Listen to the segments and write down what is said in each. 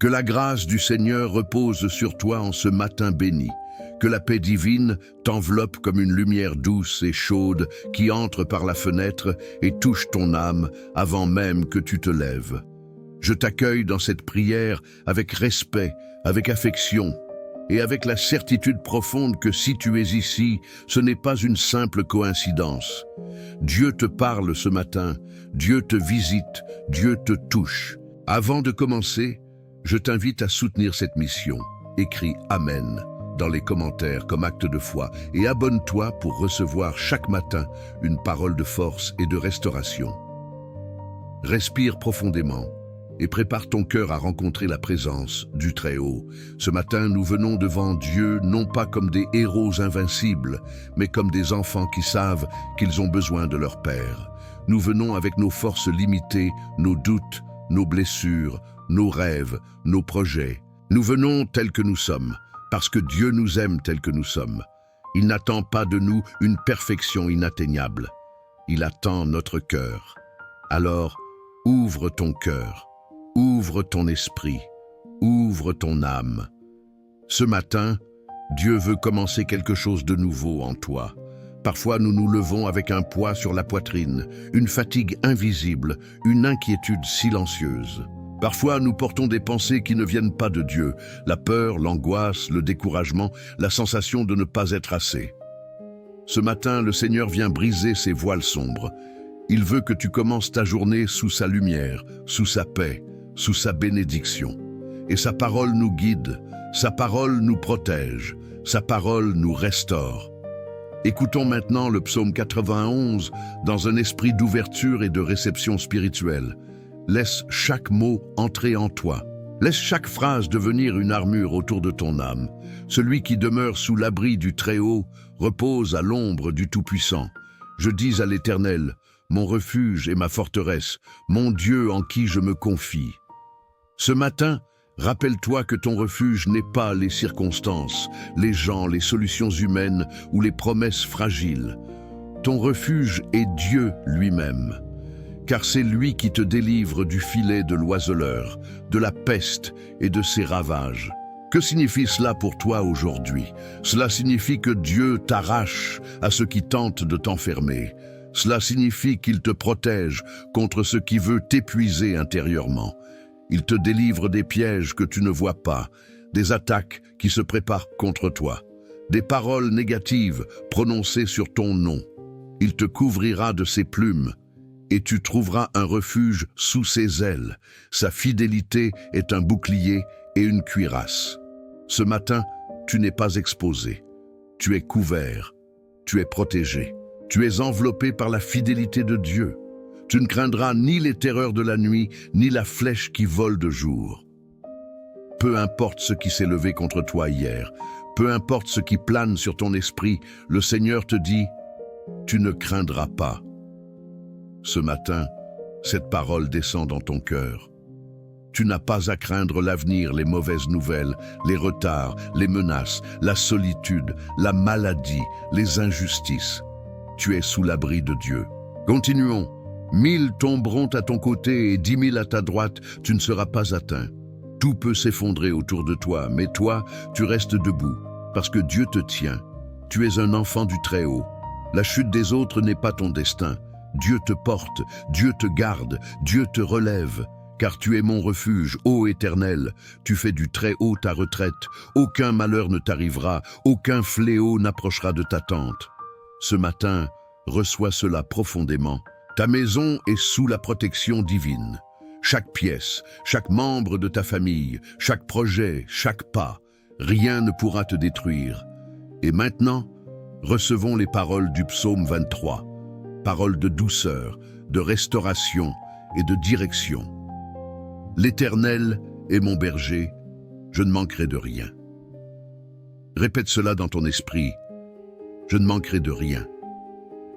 Que la grâce du Seigneur repose sur toi en ce matin béni. Que la paix divine t'enveloppe comme une lumière douce et chaude qui entre par la fenêtre et touche ton âme avant même que tu te lèves. Je t'accueille dans cette prière avec respect, avec affection et avec la certitude profonde que si tu es ici, ce n'est pas une simple coïncidence. Dieu te parle ce matin, Dieu te visite, Dieu te touche. Avant de commencer, je t'invite à soutenir cette mission. Écris Amen dans les commentaires comme acte de foi et abonne-toi pour recevoir chaque matin une parole de force et de restauration. Respire profondément et prépare ton cœur à rencontrer la présence du Très-Haut. Ce matin, nous venons devant Dieu non pas comme des héros invincibles, mais comme des enfants qui savent qu'ils ont besoin de leur Père. Nous venons avec nos forces limitées, nos doutes, nos blessures, nos rêves, nos projets. Nous venons tels que nous sommes, parce que Dieu nous aime tels que nous sommes. Il n'attend pas de nous une perfection inatteignable. Il attend notre cœur. Alors, ouvre ton cœur, ouvre ton esprit, ouvre ton âme. Ce matin, Dieu veut commencer quelque chose de nouveau en toi. Parfois, nous nous levons avec un poids sur la poitrine, une fatigue invisible, une inquiétude silencieuse. Parfois, nous portons des pensées qui ne viennent pas de Dieu, la peur, l'angoisse, le découragement, la sensation de ne pas être assez. Ce matin, le Seigneur vient briser ces voiles sombres. Il veut que tu commences ta journée sous sa lumière, sous sa paix, sous sa bénédiction. Et sa parole nous guide, sa parole nous protège, sa parole nous restaure. Écoutons maintenant le psaume 91 dans un esprit d'ouverture et de réception spirituelle. Laisse chaque mot entrer en toi. Laisse chaque phrase devenir une armure autour de ton âme. Celui qui demeure sous l'abri du Très-Haut repose à l'ombre du Tout-Puissant. Je dis à l'Éternel, mon refuge et ma forteresse, mon Dieu en qui je me confie. Ce matin, rappelle-toi que ton refuge n'est pas les circonstances, les gens, les solutions humaines ou les promesses fragiles. Ton refuge est Dieu lui-même. Car c'est lui qui te délivre du filet de l'oiseleur, de la peste et de ses ravages. Que signifie cela pour toi aujourd'hui? Cela signifie que Dieu t'arrache à ce qui tente de t'enfermer. Cela signifie qu'il te protège contre ce qui veut t'épuiser intérieurement. Il te délivre des pièges que tu ne vois pas, des attaques qui se préparent contre toi, des paroles négatives prononcées sur ton nom. Il te couvrira de ses plumes, et tu trouveras un refuge sous ses ailes. Sa fidélité est un bouclier et une cuirasse. Ce matin, tu n'es pas exposé. Tu es couvert. Tu es protégé. Tu es enveloppé par la fidélité de Dieu. Tu ne craindras ni les terreurs de la nuit, ni la flèche qui vole de jour. Peu importe ce qui s'est levé contre toi hier, peu importe ce qui plane sur ton esprit, le Seigneur te dit, tu ne craindras pas. Ce matin, cette parole descend dans ton cœur. Tu n'as pas à craindre l'avenir, les mauvaises nouvelles, les retards, les menaces, la solitude, la maladie, les injustices. Tu es sous l'abri de Dieu. Continuons. 1000 tomberont à ton côté et 10 000 à ta droite, tu ne seras pas atteint. Tout peut s'effondrer autour de toi, mais toi, tu restes debout, parce que Dieu te tient. Tu es un enfant du Très-Haut. La chute des autres n'est pas ton destin. Dieu te porte, Dieu te garde, Dieu te relève, car tu es mon refuge, ô Éternel. Tu fais du Très-Haut ta retraite. Aucun malheur ne t'arrivera, aucun fléau n'approchera de ta tente. Ce matin, reçois cela profondément. Ta maison est sous la protection divine. Chaque pièce, chaque membre de ta famille, chaque projet, chaque pas, rien ne pourra te détruire. Et maintenant, recevons les paroles du psaume 23. Paroles de douceur, de restauration et de direction. L'Éternel est mon berger, je ne manquerai de rien. Répète cela dans ton esprit, je ne manquerai de rien.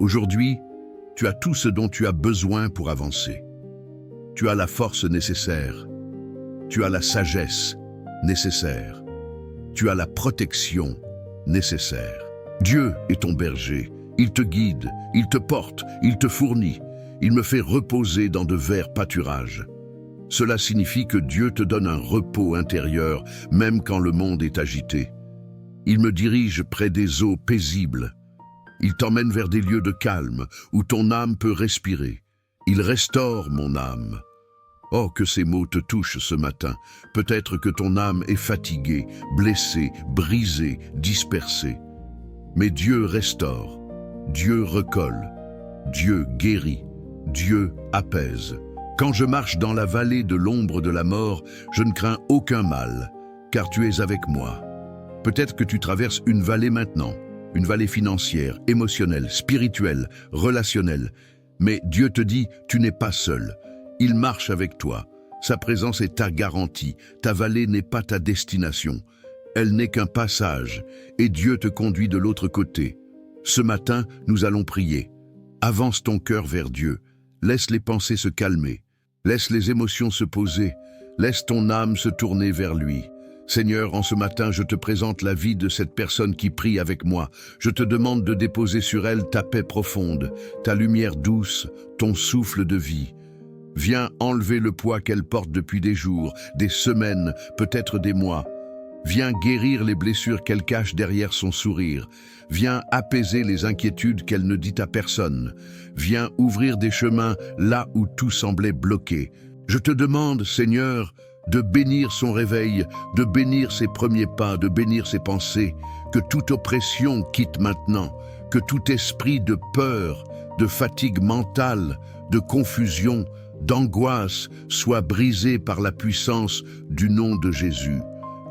Aujourd'hui, tu as tout ce dont tu as besoin pour avancer. Tu as la force nécessaire, tu as la sagesse nécessaire, tu as la protection nécessaire. Dieu est ton berger. Il te guide, il te porte, il te fournit. Il me fait reposer dans de verts pâturages. Cela signifie que Dieu te donne un repos intérieur, même quand le monde est agité. Il me dirige près des eaux paisibles. Il t'emmène vers des lieux de calme, où ton âme peut respirer. Il restaure mon âme. Oh, que ces mots te touchent ce matin. Peut-être que ton âme est fatiguée, blessée, brisée, dispersée. Mais Dieu restaure, Dieu recolle, Dieu guérit, Dieu apaise. Quand je marche dans la vallée de l'ombre de la mort, je ne crains aucun mal, car tu es avec moi. Peut-être que tu traverses une vallée maintenant, une vallée financière, émotionnelle, spirituelle, relationnelle. Mais Dieu te dit, tu n'es pas seul. Il marche avec toi. Sa présence est ta garantie. Ta vallée n'est pas ta destination. Elle n'est qu'un passage, et Dieu te conduit de l'autre côté. Ce matin, nous allons prier. Avance ton cœur vers Dieu. Laisse les pensées se calmer. Laisse les émotions se poser. Laisse ton âme se tourner vers lui. Seigneur, en ce matin, je te présente la vie de cette personne qui prie avec moi. Je te demande de déposer sur elle ta paix profonde, ta lumière douce, ton souffle de vie. Viens enlever le poids qu'elle porte depuis des jours, des semaines, peut-être des mois. Viens guérir les blessures qu'elle cache derrière son sourire. Viens apaiser les inquiétudes qu'elle ne dit à personne. Viens ouvrir des chemins là où tout semblait bloqué. Je te demande, Seigneur, de bénir son réveil, de bénir ses premiers pas, de bénir ses pensées. Que toute oppression quitte maintenant, que tout esprit de peur, de fatigue mentale, de confusion, d'angoisse soit brisé par la puissance du nom de Jésus.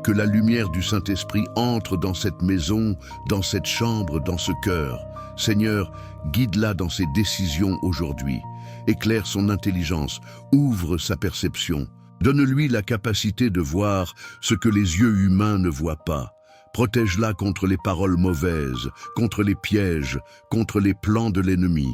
Que la lumière du Saint-Esprit entre dans cette maison, dans cette chambre, dans ce cœur. Seigneur, guide-la dans ses décisions aujourd'hui. Éclaire son intelligence, ouvre sa perception. Donne-lui la capacité de voir ce que les yeux humains ne voient pas. Protège-la contre les paroles mauvaises, contre les pièges, contre les plans de l'ennemi.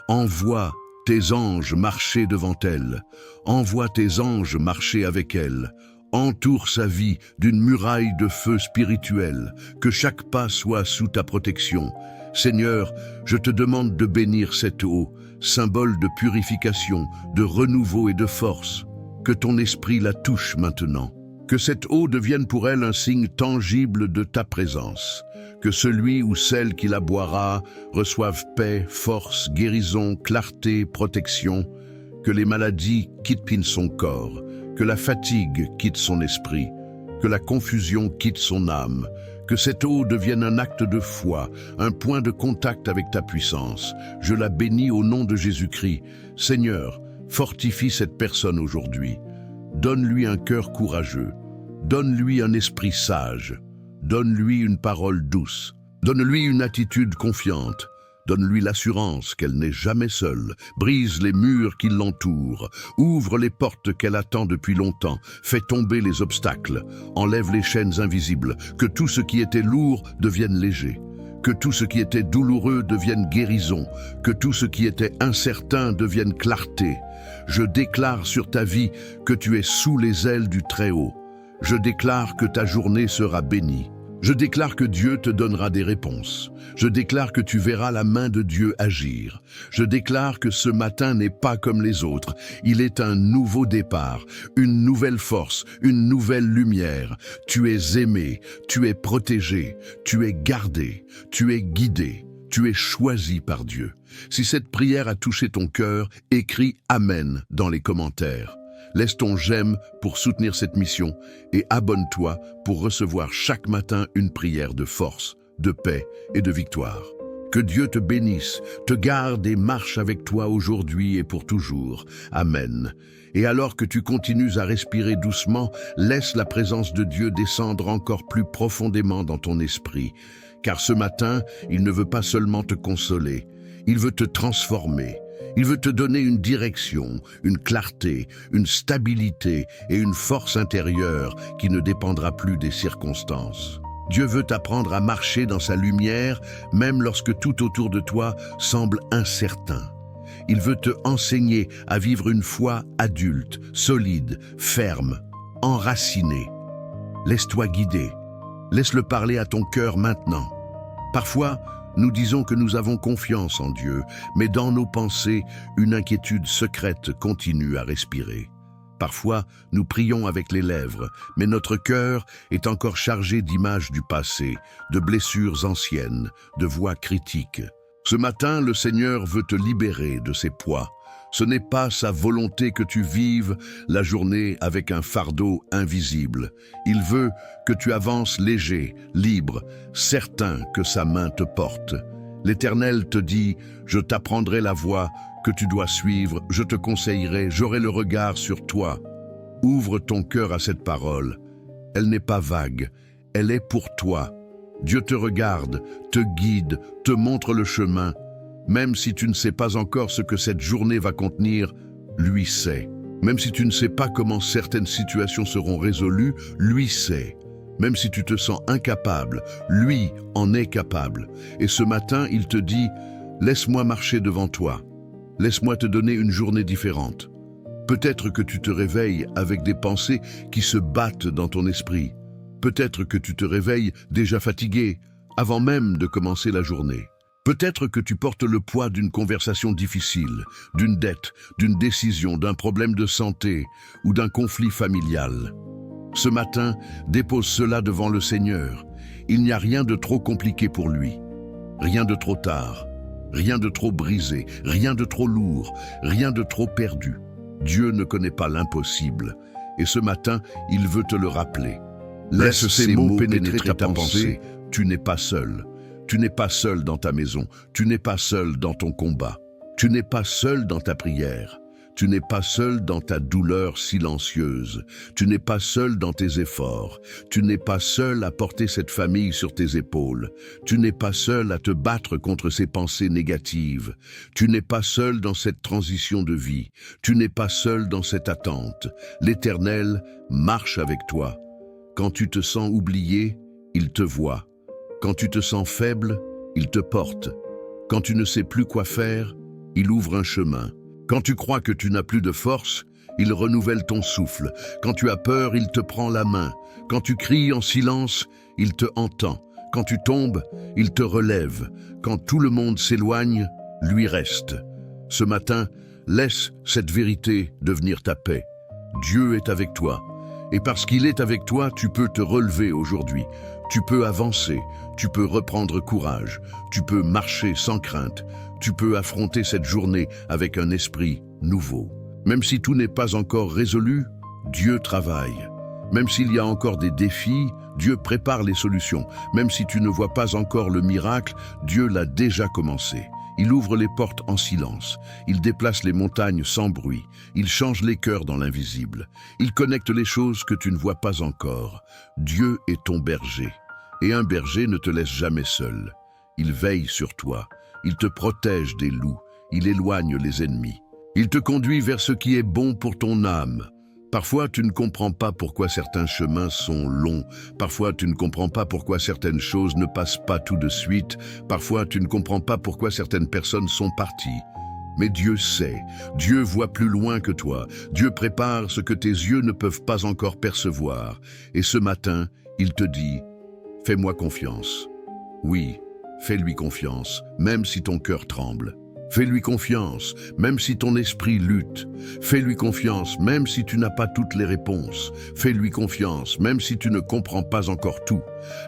Envoie tes anges marcher devant elle. Envoie tes anges marcher avec elle. Entoure sa vie d'une muraille de feu spirituel, que chaque pas soit sous ta protection. Seigneur, je te demande de bénir cette eau, symbole de purification, de renouveau et de force. Que ton esprit la touche maintenant. Que cette eau devienne pour elle un signe tangible de ta présence. Que celui ou celle qui la boira reçoive paix, force, guérison, clarté, protection. Que les maladies quittent son corps. Que la fatigue quitte son esprit, que la confusion quitte son âme, que cette eau devienne un acte de foi, un point de contact avec ta puissance. Je la bénis au nom de Jésus-Christ. Seigneur, fortifie cette personne aujourd'hui. Donne-lui un cœur courageux. Donne-lui un esprit sage. Donne-lui une parole douce. Donne-lui une attitude confiante. Donne-lui l'assurance qu'elle n'est jamais seule. Brise les murs qui l'entourent. Ouvre les portes qu'elle attend depuis longtemps. Fais tomber les obstacles. Enlève les chaînes invisibles. Que tout ce qui était lourd devienne léger. Que tout ce qui était douloureux devienne guérison. Que tout ce qui était incertain devienne clarté. Je déclare sur ta vie que tu es sous les ailes du Très-Haut. Je déclare que ta journée sera bénie. Je déclare que Dieu te donnera des réponses. Je déclare que tu verras la main de Dieu agir. Je déclare que ce matin n'est pas comme les autres. Il est un nouveau départ, une nouvelle force, une nouvelle lumière. Tu es aimé, tu es protégé, tu es gardé, tu es guidé, tu es choisi par Dieu. Si cette prière a touché ton cœur, écris « Amen » dans les commentaires. Laisse ton j'aime pour soutenir cette mission et abonne-toi pour recevoir chaque matin une prière de force, de paix et de victoire. Que Dieu te bénisse, te garde et marche avec toi aujourd'hui et pour toujours. Amen. Et alors que tu continues à respirer doucement, laisse la présence de Dieu descendre encore plus profondément dans ton esprit. Car ce matin, il ne veut pas seulement te consoler, il veut te transformer. Il veut te donner une direction, une clarté, une stabilité et une force intérieure qui ne dépendra plus des circonstances. Dieu veut t'apprendre à marcher dans sa lumière, même lorsque tout autour de toi semble incertain. Il veut te enseigner à vivre une foi adulte, solide, ferme, enracinée. Laisse-toi guider. Laisse-le parler à ton cœur maintenant. Parfois, nous disons que nous avons confiance en Dieu, mais dans nos pensées, une inquiétude secrète continue à respirer. Parfois, nous prions avec les lèvres, mais notre cœur est encore chargé d'images du passé, de blessures anciennes, de voix critiques. Ce matin, le Seigneur veut te libérer de ces poids. Ce n'est pas sa volonté que tu vives la journée avec un fardeau invisible. Il veut que tu avances léger, libre, certain que sa main te porte. L'Éternel te dit, je t'apprendrai la voie que tu dois suivre, je te conseillerai, j'aurai le regard sur toi. Ouvre ton cœur à cette parole. Elle n'est pas vague, elle est pour toi. Dieu te regarde, te guide, te montre le chemin. Même si tu ne sais pas encore ce que cette journée va contenir, lui sait. Même si tu ne sais pas comment certaines situations seront résolues, lui sait. Même si tu te sens incapable, lui en est capable. Et ce matin, il te dit, laisse-moi marcher devant toi. Laisse-moi te donner une journée différente. Peut-être que tu te réveilles avec des pensées qui se battent dans ton esprit. Peut-être que tu te réveilles déjà fatigué, avant même de commencer la journée. Peut-être que tu portes le poids d'une conversation difficile, d'une dette, d'une décision, d'un problème de santé ou d'un conflit familial. Ce matin, dépose cela devant le Seigneur. Il n'y a rien de trop compliqué pour lui. Rien de trop tard. Rien de trop brisé, rien de trop lourd, rien de trop perdu. Dieu ne connaît pas l'impossible, et ce matin, il veut te le rappeler. Laisse ces mots pénétrer ta pensée, tu n'es pas seul. Tu n'es pas seul dans ta maison, tu n'es pas seul dans ton combat. Tu n'es pas seul dans ta prière. Tu n'es pas seul dans ta douleur silencieuse. Tu n'es pas seul dans tes efforts. Tu n'es pas seul à porter cette famille sur tes épaules. Tu n'es pas seul à te battre contre ces pensées négatives. Tu n'es pas seul dans cette transition de vie. Tu n'es pas seul dans cette attente. L'Éternel marche avec toi. Quand tu te sens oublié, il te voit. Quand tu te sens faible, il te porte. Quand tu ne sais plus quoi faire, il ouvre un chemin. Quand tu crois que tu n'as plus de force, il renouvelle ton souffle. Quand tu as peur, il te prend la main. Quand tu cries en silence, il te entend. Quand tu tombes, il te relève. Quand tout le monde s'éloigne, lui reste. Ce matin, laisse cette vérité devenir ta paix. Dieu est avec toi. Et parce qu'il est avec toi, tu peux te relever aujourd'hui. Tu peux avancer, tu peux reprendre courage, tu peux marcher sans crainte, tu peux affronter cette journée avec un esprit nouveau. Même si tout n'est pas encore résolu, Dieu travaille. Même s'il y a encore des défis, Dieu prépare les solutions. Même si tu ne vois pas encore le miracle, Dieu l'a déjà commencé. Il ouvre les portes en silence. Il déplace les montagnes sans bruit. Il change les cœurs dans l'invisible. Il connecte les choses que tu ne vois pas encore. Dieu est ton berger. Et un berger ne te laisse jamais seul. Il veille sur toi. Il te protège des loups. Il éloigne les ennemis. Il te conduit vers ce qui est bon pour ton âme. Parfois, tu ne comprends pas pourquoi certains chemins sont longs. Parfois, tu ne comprends pas pourquoi certaines choses ne passent pas tout de suite. Parfois, tu ne comprends pas pourquoi certaines personnes sont parties. Mais Dieu sait. Dieu voit plus loin que toi. Dieu prépare ce que tes yeux ne peuvent pas encore percevoir. Et ce matin, il te dit, « Fais-moi confiance. » Oui, fais-lui confiance, même si ton cœur tremble. Fais-lui confiance, même si ton esprit lutte. Fais-lui confiance, même si tu n'as pas toutes les réponses. Fais-lui confiance, même si tu ne comprends pas encore tout.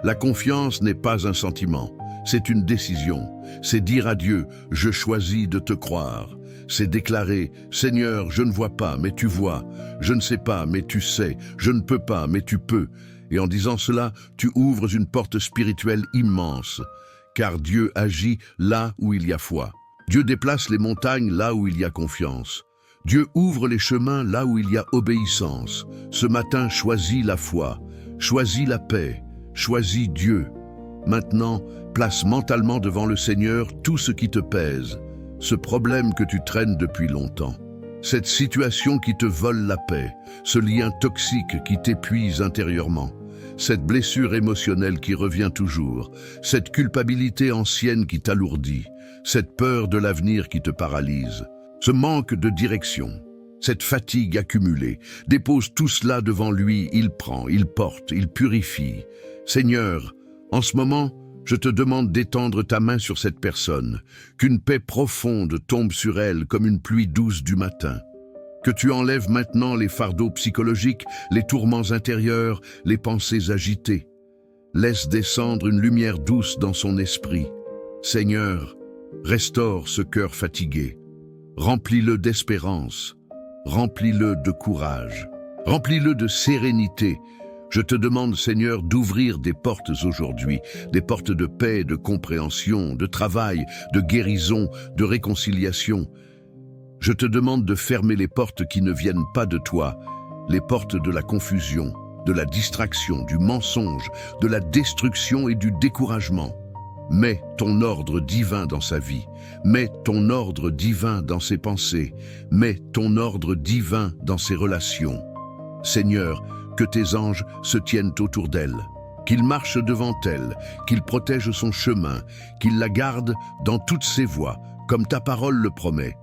La confiance n'est pas un sentiment, c'est une décision. C'est dire à Dieu, je choisis de te croire. C'est déclarer, Seigneur, je ne vois pas, mais tu vois. Je ne sais pas, mais tu sais. Je ne peux pas, mais tu peux. Et en disant cela, tu ouvres une porte spirituelle immense. Car Dieu agit là où il y a foi. Dieu déplace les montagnes là où il y a confiance. Dieu ouvre les chemins là où il y a obéissance. Ce matin, choisis la foi, choisis la paix, choisis Dieu. Maintenant, place mentalement devant le Seigneur tout ce qui te pèse, ce problème que tu traînes depuis longtemps, cette situation qui te vole la paix, ce lien toxique qui t'épuise intérieurement, cette blessure émotionnelle qui revient toujours, cette culpabilité ancienne qui t'alourdit, cette peur de l'avenir qui te paralyse, ce manque de direction, cette fatigue accumulée. Dépose tout cela devant lui, il prend, il porte, il purifie. Seigneur, en ce moment, je te demande d'étendre ta main sur cette personne, qu'une paix profonde tombe sur elle comme une pluie douce du matin. Que tu enlèves maintenant les fardeaux psychologiques, les tourments intérieurs, les pensées agitées. Laisse descendre une lumière douce dans son esprit. Seigneur, restaure ce cœur fatigué. Remplis-le d'espérance. Remplis-le de courage. Remplis-le de sérénité. Je te demande, Seigneur, d'ouvrir des portes aujourd'hui, des portes de paix, de compréhension, de travail, de guérison, de réconciliation. Je te demande de fermer les portes qui ne viennent pas de toi, les portes de la confusion, de la distraction, du mensonge, de la destruction et du découragement. Mets ton ordre divin dans sa vie, mets ton ordre divin dans ses pensées, mets ton ordre divin dans ses relations. Seigneur, que tes anges se tiennent autour d'elle, qu'ils marchent devant elle, qu'ils protègent son chemin, qu'ils la gardent dans toutes ses voies, comme ta parole le promet.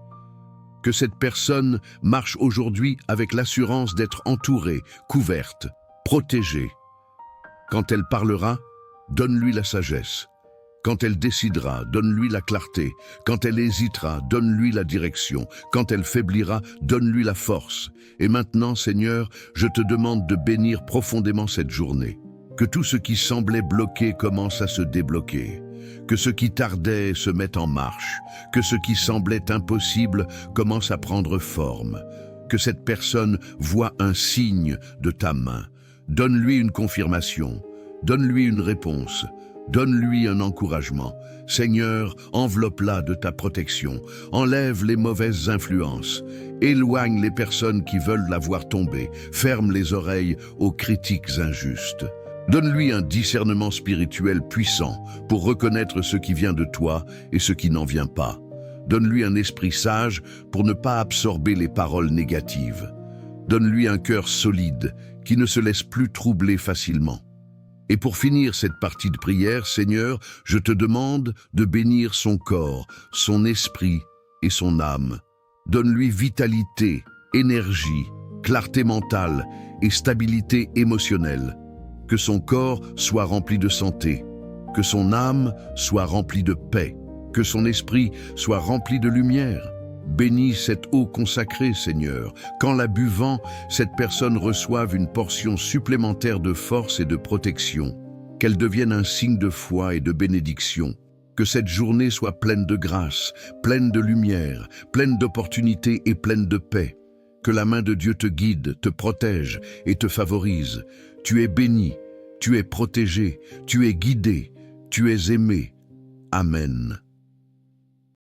Que cette personne marche aujourd'hui avec l'assurance d'être entourée, couverte, protégée. Quand elle parlera, donne-lui la sagesse. Quand elle décidera, donne-lui la clarté. Quand elle hésitera, donne-lui la direction. Quand elle faiblira, donne-lui la force. Et maintenant, Seigneur, je te demande de bénir profondément cette journée. Que tout ce qui semblait bloqué commence à se débloquer. Que ce qui tardait se mette en marche. Que ce qui semblait impossible commence à prendre forme. Que cette personne voit un signe de ta main. Donne-lui une confirmation. Donne-lui une réponse. Donne-lui un encouragement. Seigneur, enveloppe-la de ta protection. Enlève les mauvaises influences. Éloigne les personnes qui veulent la voir tomber. Ferme les oreilles aux critiques injustes. Donne-lui un discernement spirituel puissant pour reconnaître ce qui vient de toi et ce qui n'en vient pas. Donne-lui un esprit sage pour ne pas absorber les paroles négatives. Donne-lui un cœur solide qui ne se laisse plus troubler facilement. Et pour finir cette partie de prière, Seigneur, je te demande de bénir son corps, son esprit et son âme. Donne-lui vitalité, énergie, clarté mentale et stabilité émotionnelle. Que son corps soit rempli de santé, que son âme soit remplie de paix, que son esprit soit rempli de lumière. Bénis cette eau consacrée, Seigneur. Qu'en la buvant, cette personne reçoive une portion supplémentaire de force et de protection. Qu'elle devienne un signe de foi et de bénédiction. Que cette journée soit pleine de grâce, pleine de lumière, pleine d'opportunités et pleine de paix. Que la main de Dieu te guide, te protège et te favorise. Tu es béni, tu es protégé, tu es guidé, tu es aimé. Amen.